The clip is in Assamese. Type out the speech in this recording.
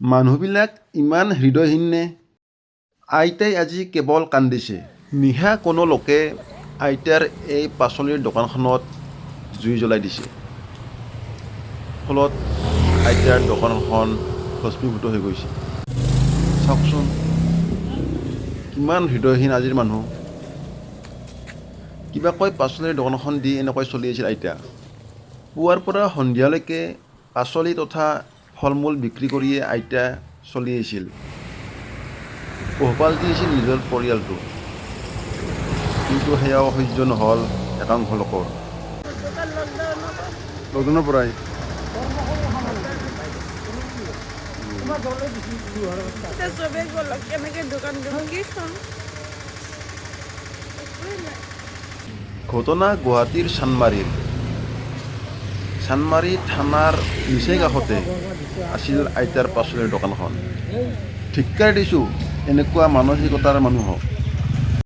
মানুহবিলাক ইমান হৃদয়হীন নে? আইতাই আজি কেৱল কান্দিছে। নিশা কোনো লোকে আইতাৰ এই পাচলিৰ দোকানখনত জুই জ্বলাই দিছে। ফলত আইতাৰ দোকানখন ভস্মীভূত হৈ গৈছে। চাওকচোন কিমান হৃদয়হীন আজিৰ মানুহ। কিবাকৈ পাচলিৰ দোকানখন দি এনেকৈ চলি আছিল আইতা। পুৱাৰ পৰা সন্ধিয়ালৈকে পাচলি তথা ফল মূল বিক্ৰী কৰিয়ে আইতা চলি আছিল। পোহপাল দি আছিল নিজৰ পৰিয়ালটো। কিন্তু সেয়াও সহ্য নহ'ল একাংশ লোকৰ। লকডাউনৰ পৰাই চবেই গ'ল, কেনেকৈ দোকান দিম, কি খাম? ঘটনা গুৱাহাটীৰ চানমাৰী থানাৰ নিচেই কাষতে আছিল আইতাৰ পাচলিৰ দোকানখন। ধিক্কাৰ দিছোঁ এনেকুৱা মানসিকতাৰ মানুহক।